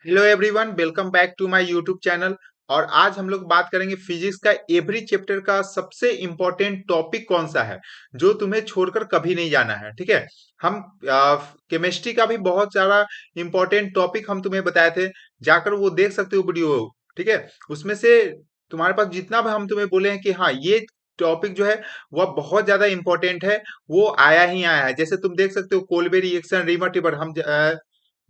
Hello everyone, welcome back to my YouTube channel. और आज हम लोग बात करेंगे फिजिक्स का एवरी चैप्टर का सबसे इम्पोर्टेंट टॉपिक कौन सा है जो तुम्हें छोड़कर कभी नहीं जाना है। ठीक है। हम केमिस्ट्री का भी बहुत सारा इम्पोर्टेंट टॉपिक हम तुम्हें बताए थे, जाकर वो देख सकते हो वीडियो। ठीक है। उसमें से तुम्हारे पास जितना भी हम तुम्हें बोले हैं कि हाँ, ये टॉपिक जो है वह बहुत ज्यादा इंपॉर्टेंट है, वो आया ही आया है। जैसे तुम देख सकते हो कोलबे रिएक्शन, रिवर्सिबल, हम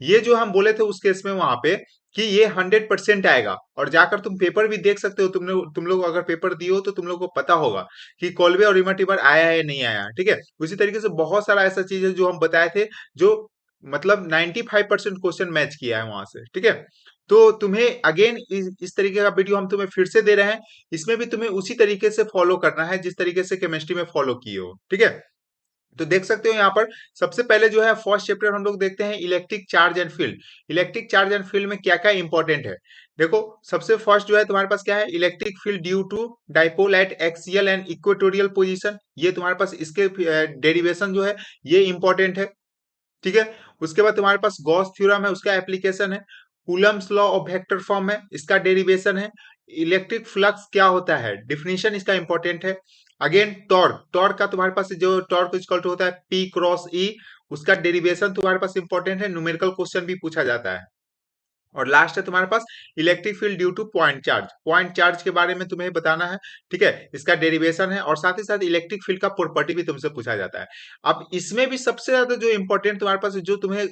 ये जो हम बोले थे उस केस में वहां पे कि ये 100% आएगा। और जाकर तुम पेपर भी देख सकते हो, तुम लोग अगर पेपर दिए हो तो तुम लोग को पता होगा कि कोलबे और रिवर्सिबल आया है या नहीं आया है। ठीक है। उसी तरीके से बहुत सारा ऐसा चीज है जो हम बताए थे, जो मतलब 95% क्वेश्चन मैच किया है वहां से। ठीक है। तो तुम्हें अगेन इस तरीके का वीडियो हम तुम्हें फिर से दे रहे हैं। इसमें भी तुम्हें उसी तरीके से फॉलो करना है जिस तरीके से केमिस्ट्री में फॉलो किए हो। ठीक है। तो देख सकते हो यहाँ पर सबसे पहले जो है फर्स्ट चैप्टर हम लोग देखते हैं electric charge and field. Electric charge and field में क्या क्या इंपॉर्टेंट है, देखो। सबसे फर्स्ट जो है तुम्हारे पास क्या है, electric field due to dipole at axial and equatorial position. ये तुम्हारे पास इसके डेरिवेशन जो है ये इंपॉर्टेंट है। ठीक है। उसके बाद तुम्हारे पास गॉस थ्योरम है, उसका एप्लीकेशन है। Coulomb's law of vector form है, इसका डेरिवेशन है। इलेक्ट्रिक फ्लक्स क्या होता है, डिफिनीशन इसका इंपॉर्टेंट है। अगेन टॉर्क, टॉर्क का तुम्हारे पास जो टॉर्क इक्वल टू होता है पी क्रॉस ई, उसका डेरिवेशन तुम्हारे पास इंपॉर्टेंट है, न्यूमेरिकल क्वेश्चन भी पूछा जाता है। और लास्ट है तुम्हारे पास electric field due to point charge. Point charge के बारे में तुम्हें बताना है। ठीक है। इसका डेरिवेशन है और साथ ही साथ इलेक्ट्रिक फील्ड का प्रॉपर्टी भी तुमसे पूछा जाता है। अब इसमें भी सबसे ज्यादा जो इंपॉर्टेंट तुम्हारे पास है, जो तुम्हें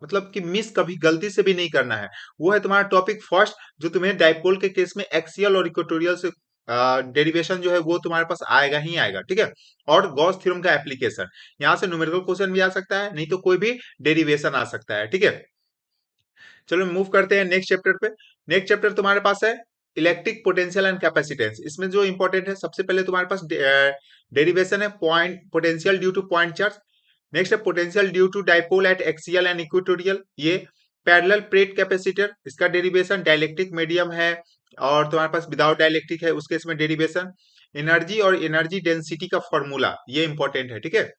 मतलब कि मिस कभी गलती से भी नहीं करना है, वो है तुम्हारा टॉपिक फर्स्ट, जो तुम्हें डाइपोल के केस में एक्सियल और इक्वेटोरियल से डेरिवेशन जो है वो तुम्हारे पास आएगा ही आएगा। ठीक है। और गॉस थ्योरम का एप्लीकेशन, यहाँ से न्यूमेरिकल क्वेश्चन भी आ सकता है, नहीं तो कोई भी डेरिवेशन आ सकता है। ठीक है। चलो मूव करते हैं नेक्स्ट चैप्टर पे। नेक्स्ट चैप्टर तुम्हारे पास है इलेक्ट्रिक पोटेंशियल एंड कैपेसिटेंस। इसमें जो इंपॉर्टेंट है सबसे पहले तुम्हारे पास डेरिवेशन है point potential due to point charge. Next है potential due to dipole at axial and equatorial, ये पैरेलल प्लेट कैपेसिटर, इसका डेरिवेशन डाइलेक्ट्रिक मीडियम है। और तुम्हारे पास विदाउट डाइलेक्ट्रिक है उसके इसमें डेरिवेशन। एनर्जी और एनर्जी डेंसिटी का फॉर्मूला ये इंपॉर्टेंट है। ठीक है।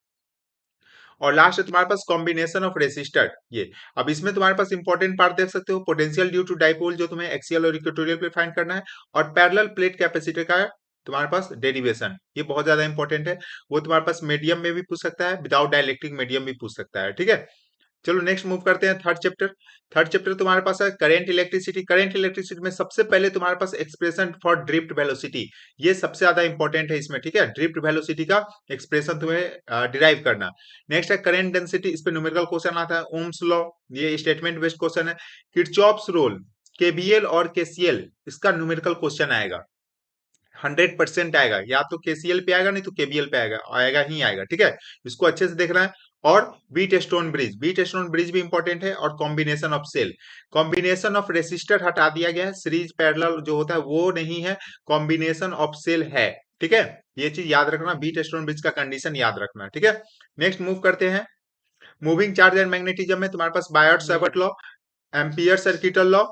और लास्ट है तुम्हारे पास कॉम्बिनेशन ऑफ रेसिस्टर, ये। अब इसमें तुम्हारे पास इंपॉर्टेंट पार्ट देख सकते हो, पोटेंशियल ड्यू टू डाइपोल जो तुम्हें एक्सियल और इक्वेटोरियल पे फाइंड करना है। और पैरेलल प्लेट कैपेसिटर का तुम्हारे पास डेरिवेशन, ये बहुत ज्यादा इंपॉर्टेंट है। वो तुम्हारे पास मीडियम में भी पूछ सकता है, विदाउट डाइलेक्ट्रिक मीडियम भी पूछ सकता है। ठीक है। चलो नेक्स्ट मूव करते हैं थर्ड चैप्टर। थर्ड चैप्टर तुम्हारे पास है करंट इलेक्ट्रिसिटी। करंट इलेक्ट्रिसिटी में सबसे पहले तुम्हारे पास एक्सप्रेशन फॉर ड्रिफ्ट वेलोसिटी, ये सबसे ज्यादा इंपॉर्टेंट है इसमें। ठीक है। ड्रिफ्ट वेलोसिटी का एक्सप्रेशन तुम्हें डिराइव करना। नेक्स्ट है करंट डेंसिटी, इस पे न्यूमेरिकल क्वेश्चन आता है। ओम्स लॉ, ये स्टेटमेंट बेस्ड क्वेश्चन है। किरचॉफ्स रूल, केबीएल और केसीएल, इसका न्यूमेरिकल क्वेश्चन आएगा, 100% आएगा। या तो केसीएल पे आएगा, नहीं तो केबीएल पे आएगा, आएगा ही आएगा। ठीक है। इसको अच्छे से देखना है। और Wheatstone bridge, Wheatstone bridge भी इंपॉर्टेंट है। और combination of cell, combination of resistor हटा दिया गया है, सीरीज पैरेलल जो होता है वो नहीं है, कॉम्बिनेशन ऑफ सेल है। ठीक है। ये चीज याद रखना, बीट स्टोन ब्रिज का कंडीशन याद रखना। ठीक है। नेक्स्ट मूव करते हैं। मूविंग चार्ज एंड मैग्नेटिज्म में तुम्हारे पास Biot Savart law, Ampere circuital law,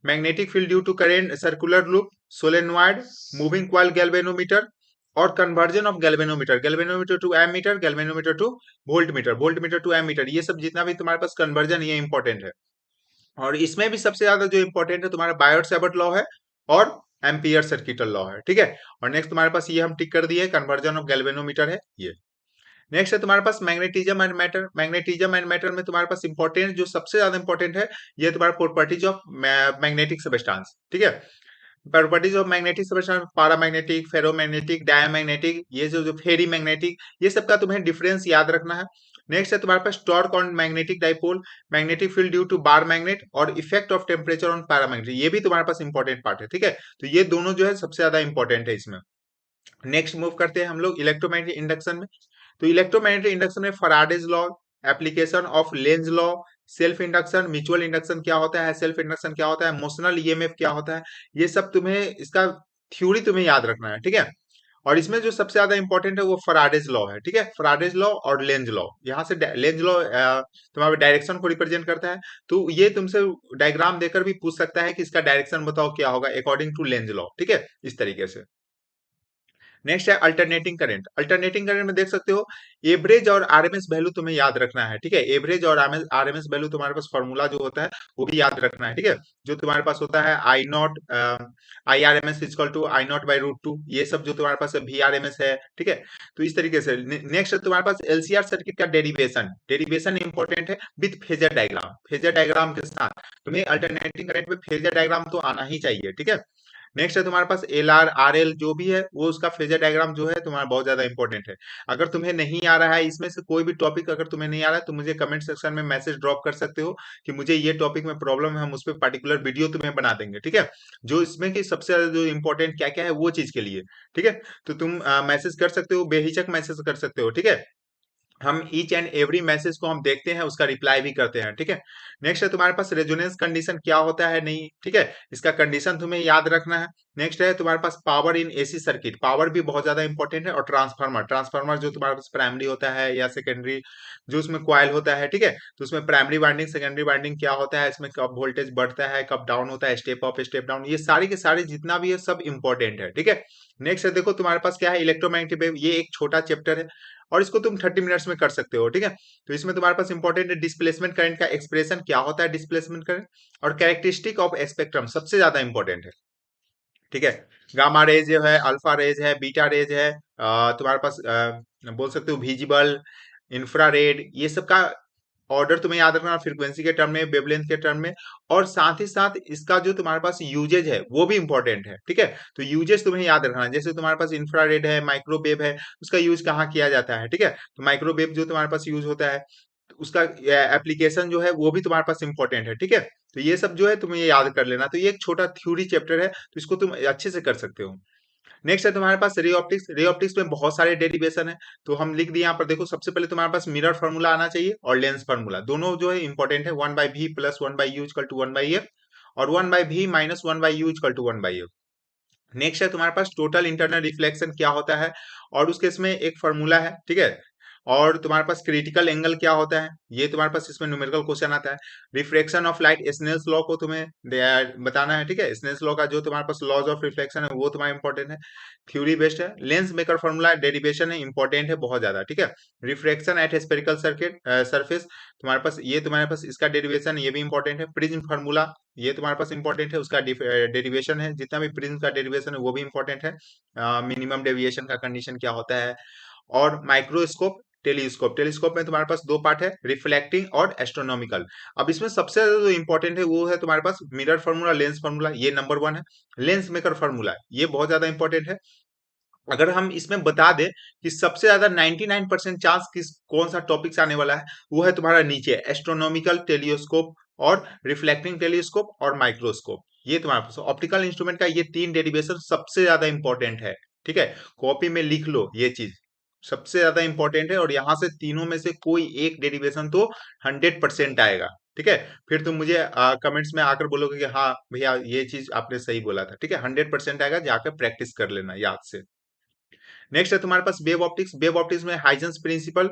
magnetic field due to current circular loop, solenoid, moving coil galvanometer, और conversion of galvanometer, galvanometer to ammeter, galvanometer to voltmeter, voltmeter to ammeter, ये सब जितना भी तुम्हारे पास conversion, ये इंपॉर्टेंट है। और इसमें भी सबसे ज्यादा जो इंपॉर्टेंट है तुम्हारा बायोट सावर्ट लॉ है और एम्पियर सर्किटल लॉ है। ठीक है। और नेक्स्ट तुम्हारे पास ये हम टिक कर दिए, कन्वर्जन ऑफ गैल्वेनोमीटर है ये। नेक्स्ट है तुम्हारे पास magnetism and matter. Magnetism and matter में तुम्हारे पास इंपॉर्टेंट, जो सबसे ज्यादा इंपॉर्टेंट है, ये तुम्हारा प्रॉपर्टीज ऑफ मैग्नेटिक सबस्टेंस। ठीक है। Properties of magnetic substance, paramagnetic, ferromagnetic, diamagnetic, ये जो फेरी मैग्नेटिक, ये सब का तुम्हें डिफरेंस याद रखना है। नेक्स्ट है तुम्हारे पास torque on magnetic dipole, magnetic field due to bar magnet, और effect of temperature on paramagnetic, ये भी तुम्हारे पास इंपॉर्टेंट पार्ट है। ठीक है। तो ये दोनों जो है सबसे ज्यादा इंपॉर्टेंट है इसमें। नेक्स्ट मूव करते हैं हम लोग इलेक्ट्रोमैग्नेटिक इंडक्शन में। तो इलेक्ट्रोमैग्नेटिक इंडक्शन में Faraday's law, application of Lenz law, self induction, mutual induction क्या होता है, सेल्फ इंडक्शन क्या होता है, मोशनल ईएमएफ क्या होता है, ये सब तुम्हें इसका थ्योरी तुम्हें याद रखना है। ठीक है। और इसमें जो सबसे ज्यादा इंपॉर्टेंट है वो फैराडेज लॉ है। ठीक है। फैराडेज लॉ और लेंज लॉ, यहाँ से लेंज लॉ तुम्हारे डायरेक्शन को रिप्रेजेंट करता है। तो ये तुमसे डायग्राम देकर भी पूछ सकता है कि इसका डायरेक्शन बताओ क्या होगा अकॉर्डिंग टू लेंज लॉ। ठीक है। इस तरीके से। नेक्स्ट है अल्टरनेटिंग करंट। अल्टरनेटिंग करंट में देख सकते हो एवरेज और आरएमएस वैल्यू तुम्हें याद रखना है, ठीक है। एवरेज और आरएमएस वैल्यू तुम्हारे पास फॉर्मूला जो होता है वो भी याद रखना है, ठीक है। जो तुम्हारे पास होता है I not I R M S is equal to I not by root two, ये सब जो तुम्हारे पास वी आर एम एस है, ठीक है। तो इस तरीके से नेक्स्ट तुम्हारे पास एलसीआर सर्किट का डेरिवेशन। डेरिवेशन इंपॉर्टेंट है with phasor diagram. Phasor diagram के साथ तुम्हें अल्टरनेटिंग करंट में फेजर डायग्राम तो आना ही चाहिए, ठीक है। नेक्स्ट है तुम्हारे पास एल आर आर एल जो भी है वो उसका फेजर डायग्राम जो है तुम्हारा बहुत ज्यादा इंपॉर्टेंट है। अगर तुम्हें नहीं आ रहा है इसमें से कोई भी टॉपिक, अगर तुम्हें नहीं आ रहा है तो मुझे कमेंट सेक्शन में मैसेज ड्रॉप कर सकते हो कि मुझे ये टॉपिक में प्रॉब्लम है, हम उस पर पर्टिकुलर वीडियो तुम्हें बना देंगे, ठीक है। जो इसमें की सबसे ज्यादा जो इंपॉर्टेंट क्या क्या है वो चीज के लिए, ठीक है। तो तुम मैसेज कर सकते हो, बेहिचक मैसेज कर सकते हो, ठीक है। हम ईच एंड एवरी मैसेज को हम देखते हैं, उसका रिप्लाई भी करते हैं, ठीक है। नेक्स्ट है तुम्हारे पास रेजोनेंस कंडीशन क्या होता है, नहीं, ठीक है। इसका कंडीशन तुम्हें याद रखना है। नेक्स्ट है तुम्हारे पास power in AC circuit. Power भी बहुत ज्यादा इंपॉर्टेंट है। और ट्रांसफार्मर, ट्रांसफार्मर जो तुम्हारे पास प्राइमरी होता है या सेकेंडरी, जो उसमें क्वाइल होता है, ठीक है। तो उसमें प्राइमरी वाइंडिंग सेकेंडरी वाइंडिंग क्या होता है, इसमें कब वोल्टेज बढ़ता है कब डाउन होता है, स्टेप अप स्टेप डाउन, ये सारी के सारे जितना भी है सब इंपॉर्टेंट है, ठीक है। नेक्स्ट है देखो तुम्हारे पास क्या है, इलेक्ट्रोमैग्नेटिक वेव। ये एक छोटा चैप्टर है और इसको तुम 30 मिनट्स में कर सकते हो, ठीक है। तो इसमें तुम्हारे पास इंपॉर्टेंट है डिस्प्लेसमेंट करंट का एक्सप्रेशन क्या होता है, डिस्प्लेसमेंट करंट, और कैरेक्टरिस्टिक ऑफ स्पेक्ट्रम सबसे ज्यादा इंपॉर्टेंट है, ठीक है। गामा रेज जो है, अल्फा रेज है, बीटा रेज है, तुम्हारे पास बोल सकते हो विजिबल, इंफ्रारेड, ये सब का ऑर्डर तुम्हें याद रखना फ्रीक्वेंसी के टर्म में, वेवलेंथ के टर्म में। और साथ ही साथ इसका जो तुम्हारे पास यूजेज है वो भी इंपॉर्टेंट है, ठीक है। तो यूजेज तुम्हें याद रखना, जैसे तुम्हारे पास इंफ्रारेड है, माइक्रोवेव है, उसका यूज कहाँ किया जाता है, ठीक है। तो माइक्रोवेव जो तुम्हारे पास यूज होता है तो उसका एप्लीकेशन जो है वो भी तुम्हारे पास इंपॉर्टेंट है, ठीक है। तो ये सब जो है तुम्हें ये याद कर लेना। तो ये एक छोटा थ्योरी चैप्टर है, तो इसको तुम अच्छे से कर सकते हो। नेक्स्ट है तुम्हारे पास रे ऑप्टिक्स। रे ऑप्टिक्स में बहुत सारे डेरिवेशन है, तो हम लिख दिए यहाँ पर। देखो सबसे पहले तुम्हारे पास मिरर फार्मूला आना चाहिए और लेंस फार्मूला, दोनों जो है इंपॉर्टेंट है। 1/v plus 1/u equal to 1/f, और 1/v minus 1/u equal to 1/f। Next है तुम्हारे पास टोटल इंटरनल रिफ्लेक्शन क्या होता है, और उसके इसमें एक फॉर्मूला है, ठीक है। और तुम्हारे पास क्रिटिकल एंगल क्या होता है, ये तुम्हारे पास इसमें न्यूमेरिकल क्वेश्चन आता है। Refraction of light, Snell's law को तुम्हें बताना है, ठीक है। स्नेल्स लॉ का जो तुम्हारे पास लॉज ऑफ रिफ्लेक्शन है वो तुम्हारा इंपॉर्टेंट है, थ्योरी बेस्ड है। लेंस मेकर फॉर्मूला डेरिवेशन है, इंपॉर्टेंट है बहुत ज्यादा, ठीक है। Refraction at spherical circuit surface, तुम्हारे पास ये तुम्हारे पास इसका डेरिवेशन ये भी इंपॉर्टेंट है। प्रिज्म फार्मूला ये तुम्हारे पास इंपॉर्टेंट है, उसका डेरिवेशन है, जितना भी प्रिज्म का डेरिवेशन है वो भी इंपॉर्टेंट है। मिनिमम डेविएशन का कंडीशन क्या होता है। और माइक्रोस्कोप, टेलीस्कोप। टेलीस्कोप में तुम्हारे पास दो पार्ट है, रिफ्लेक्टिंग और एस्ट्रोनॉमिकल। अब इसमें सबसे ज्यादा जो इंपॉर्टेंट है वो है तुम्हारे पास मिरर फार्मूला, लेंस फार्मूला, ये नंबर 1 है। लेंस मेकर फार्मूला ये बहुत ज्यादा इंपॉर्टेंट है। अगर हम इसमें बता दें कि सबसे ज्यादा 99% चांस किस कौन सा टॉपिक से आने वाला है, वो है तुम्हारा नीचे एस्ट्रोनॉमिकल, टेलीस्कोप और रिफ्लेक्टिंग टेलीस्कोप और माइक्रोस्कोप। ये तुम्हारे पास ऑप्टिकल इंस्ट्रूमेंट का ये 3 डेरिवेशन सबसे ज्यादा इंपॉर्टेंट है, ठीक है। कॉपी में लिख लो ये चीज सबसे ज्यादा इंपॉर्टेंट है, और यहाँ से तीनों में से कोई एक डेरिवेशन तो 100% आएगा, ठीक है। फिर तुम मुझे कमेंट्स में आकर बोलोगे कि हाँ भैया ये चीज आपने सही बोला था, ठीक है। 100% आएगा, जाकर प्रैक्टिस कर लेना याद से। नेक्स्ट है तुम्हारे पास वेव ऑप्टिक्स। वेव ऑप्टिक्स में हाइजेंस प्रिंसिपल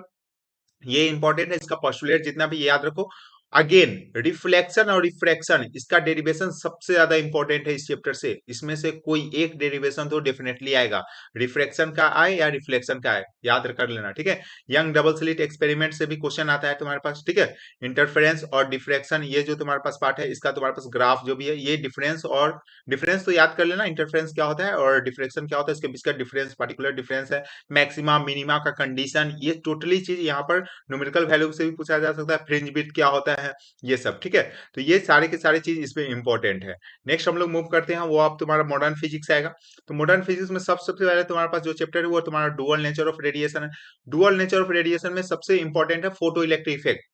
ये इंपॉर्टेंट है, इसका पोस्टुलेट जितना भी याद रखो। अगेन रिफ्लेक्शन और रिफ्रैक्शन, इसका डेरिवेशन सबसे ज्यादा इंपॉर्टेंट है इस चैप्टर से। इसमें से कोई एक डेरिवेशन तो डेफिनेटली आएगा, रिफ्रैक्शन का आए या रिफ्लेक्शन का आए, याद कर लेना, ठीक है। यंग डबल स्लिट एक्सपेरिमेंट से भी क्वेश्चन आता है तुम्हारे पास, ठीक है। इंटरफेरेंस और डिफ्रैक्शन ये जो तुम्हारे पास पार्ट है, इसका तुम्हारे पास ग्राफ जो भी है, ये डिफरेंस और डिफरेंस तो याद कर लेना, इंटरफेरेंस क्या होता है और डिफ्रैक्शन क्या होता है, इसके बीच का डिफरेंस, पर्टिकुलर डिफरेंस है। मैक्सिमा मिनिमा का कंडीशन, ये टोटली चीज यहाँ पर न्यूमेरिकल वैल्यू से भी पूछा जा सकता है। फ्रिंज बिट क्या होता है, ये सब, ठीक है। तो ये सारे के सारे चीज इसमें इंपॉर्टेंट है। नेक्स्ट हम लोग मूव करते हैं, वो आप तुम्हारा मॉडर्न फिजिक्स आएगा। तो मॉडर्न फिजिक्स में सबसे पहले तुम्हारे पास जो चैप्टर है वो तुम्हारा डुअल नेचर ऑफ रेडिएशन है। डुअल नेचर ऑफ रेडिएशन में सबसे इंपॉर्टेंट है photo electric effect.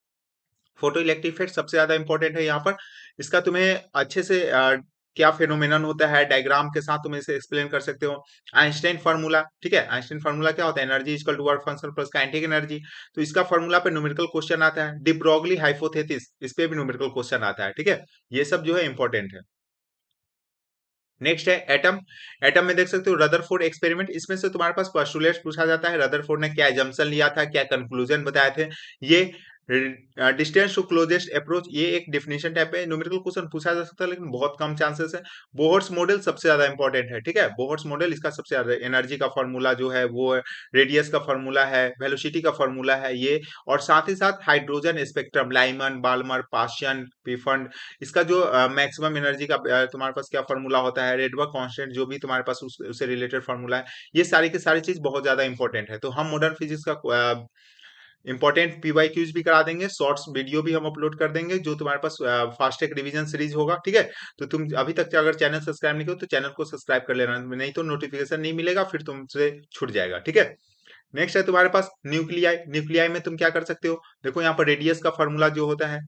Photo electric effect सबसे ज्यादा इंपॉर्टेंट है यहाँ पर। इसका तुम्हें अच्छे से क्या फेनोमेनन होता है डायग्राम के साथ तुम इसे एक्सप्लेन कर सकते हो। आइंस्टाइन फार्मूला, ठीक है। आइंस्टाइन फार्मूला क्या होता है, energy equal to work function plus kinetic energy. तो इसका फार्मूला पे न्यूमेरिकल क्वेश्चन आता है। डी ब्रोगली हाइपोथेसिस, इस पे भी न्यूमेरिकल क्वेश्चन आता है, ठीक है। ये सब जो है इंपॉर्टेंट है। नेक्स्ट है एटम। एटम में देख सकते हो रदरफोर्ड एक्सपेरिमेंट, इसमें से तुम्हारे पास पोस्टुलेट्स पूछा जाता है, रदरफोर्ड ने क्या एजम्पशन लिया था, क्या कंक्लूजन बताए थे। ये डिस्टेंस टू क्लोजेस्ट अप्रोच, ये एक डेफिनेशन टाइप है, न्यूमेरिकल क्वेश्चन पूछा जा सकता है लेकिन बहुत कम चांसेस है। बोहर्स मॉडल सबसे ज्यादा इंपॉर्टेंट है, ठीक है, बोहर्स मॉडल इसका सबसे ज्यादा, एनर्जी का फॉर्मूला जो है वो है, रेडियस का फॉर्मूला है, वेलोसिटी का फॉर्मूला है ये, और साथ ही साथ हाइड्रोजन स्पेक्ट्रम, लाइमन, बाल्मर, पाशियन, पिफंड, इसका जो मैक्सिमम एनर्जी का तुम्हारे पास क्या फॉर्मूला होता है, रेडबर्ग कांस्टेंट जो भी तुम्हारे पास उससे रिलेटेड फॉर्मूला है, ये सारी की सारी चीज बहुत ज्यादा इंपॉर्टेंट है। तो हम मॉडर्न फिजिक्स का इंपॉर्टेंट पीवाईक्यूज भी करा देंगे, शॉर्ट्स वीडियो भी हम अपलोड कर देंगे जो तुम्हारे पास फास्टैग रिवीजन सीरीज होगा, ठीक है। तो तुम अभी तक अगर चैनल सब्सक्राइब नहीं करो तो चैनल को सब्सक्राइब कर लेना, नहीं तो नोटिफिकेशन नहीं मिलेगा, फिर तुमसे छूट जाएगा, ठीक है। नेक्स्ट है तुम्हारे पास न्यूक्लियाई, न्यूक्लियाई में तुम क्या कर सकते हो, देखो यहाँ पर रेडियस का फॉर्मूला जो होता है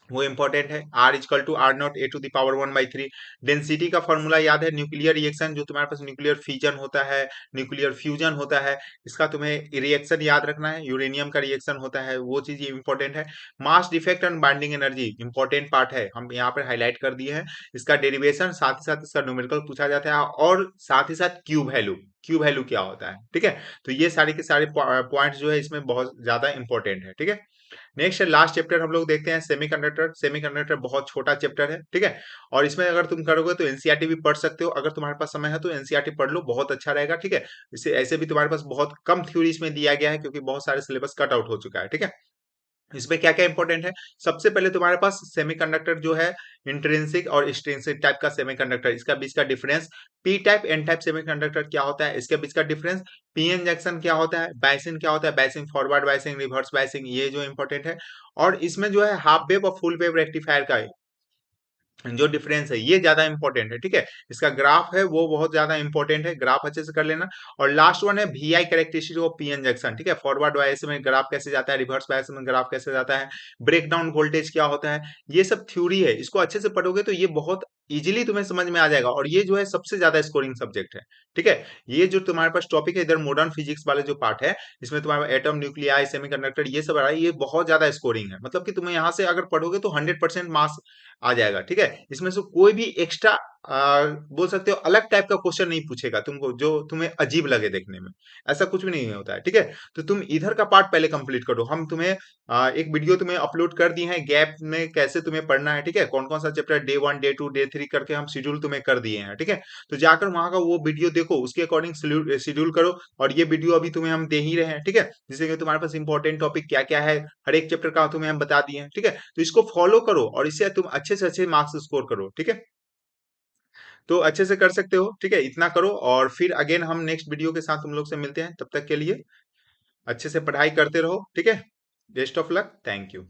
वो इंपॉर्टेंट है, R equal to R naught A to the power 1/3। Density का फॉर्मूला याद है, न्यूक्लियर रिएक्शन जो तुम्हारे पास न्यूक्लियर फिजन होता है, न्यूक्लियर फ्यूजन होता है, इसका तुम्हें रिएक्शन याद रखना है, यूरेनियम का रिएक्शन होता है, वो चीज इंपॉर्टेंट है। Mass defect and binding energy important part है, हम यहाँ पर हाईलाइट कर दिए हैं, इसका डेरिवेशन साथ ही साथ इसका न्यूमेरिकल पूछा जाता है, और साथ ही साथ क्यू वैल्यू, क्यू वैल्यू क्या होता है, ठीक है। तो ये सारे के सारे पॉइंट्स जो है इसमें बहुत ज्यादा इंपॉर्टेंट है, ठीक है। नेक्स्ट लास्ट चैप्टर हम लोग देखते हैं सेमीकंडक्टर। सेमीकंडक्टर बहुत छोटा चैप्टर है, ठीक है, और इसमें अगर तुम करोगे तो एनसीईआरटी भी पढ़ सकते हो, अगर तुम्हारे पास समय है तो एनसीईआरटी पढ़ लो, बहुत अच्छा रहेगा, ठीक है। इससे ऐसे भी तुम्हारे पास बहुत कम थ्योरी इसमें दिया गया है क्योंकि बहुत सारे सिलेबस कट आउट हो चुका है, ठीक है। इसमें क्या क्या इंपॉर्टेंट है, सबसे पहले तुम्हारे पास सेमीकंडक्टर जो है, इंट्रिंसिक और एक्सट्रिंसिक टाइप का सेमीकंडक्टर, इसका बीच का difference, P type N type semiconductor क्या होता है, इसके बीच का डिफरेंस, पीएन जंक्शन क्या होता है, बायसिंग क्या होता है, biasing forward biasing, reverse biasing, ये जो इंपॉर्टेंट है। और इसमें जो है हाफ वेव और फुल वेव रेक्टिफायर का जो डिफरेंस है ये ज्यादा इंपॉर्टेंट है, ठीक है। इसका ग्राफ है वो बहुत ज्यादा इंपॉर्टेंट है, ग्राफ अच्छे से कर लेना। और लास्ट वन है V I characteristic of PN junction, ठीक है, फॉरवर्ड बायस में ग्राफ कैसे जाता है, रिवर्स बायस में ग्राफ कैसे जाता है, ब्रेक डाउन वोल्टेज क्या होता है, ये सब थ्योरी है, इसको अच्छे से पढ़ोगे तो ये बहुत इजीली तुम्हें समझ में आ जाएगा, और ये जो है सबसे ज्यादा स्कोरिंग सब्जेक्ट है, ठीक है। ये जो तुम्हारे पास टॉपिक है इधर मॉडर्न फिजिक्स वाले जो पार्ट है, इसमें तुम्हारा एटम, न्यूक्लियाई, सेमीकंडक्टर, ये सब आ रहा है, ये बहुत ज्यादा स्कोरिंग है, मतलब कि तुम्हें यहाँ से अगर पढ़ोगे तो 100% मार्क्स आ जाएगा, ठीक है। इसमें से कोई भी एक्स्ट्रा बोल सकते हो अलग टाइप का क्वेश्चन नहीं पूछेगा तुमको जो तुम्हें अजीब लगे देखने में, ऐसा कुछ भी नहीं होता है, ठीक है। तो तुम इधर का पार्ट पहले कंप्लीट करो, हम तुम्हें एक वीडियो तुम्हें अपलोड कर दिए हैं गैप में कैसे तुम्हें पढ़ना है, ठीक है, कौन कौन सा चैप्टर डे 1 डे 2 डे 3 करके हम शेड्यूल तुम्हें कर दिए हैं, ठीक है। तो जाकर वहां का वो वीडियो देखो, उसके अकॉर्डिंग शेड्यूल करो, और ये वीडियो अभी तुम्हें हम दे ही रहे हैं, ठीक है, जिससे कि तुम्हारे पास इंपॉर्टेंट टॉपिक क्या क्या है, हर एक चैप्टर का तुम्हें हम बता दिए हैं, ठीक है। तो इसको फॉलो करो और इससे तुम अच्छे से अच्छे मार्क्स स्कोर करो, ठीक है। तो अच्छे से कर सकते हो, ठीक है, इतना करो, और फिर अगेन हम नेक्स्ट वीडियो के साथ तुम लोग से मिलते हैं, तब तक के लिए अच्छे से पढ़ाई करते रहो, ठीक है। Best of luck, thank you.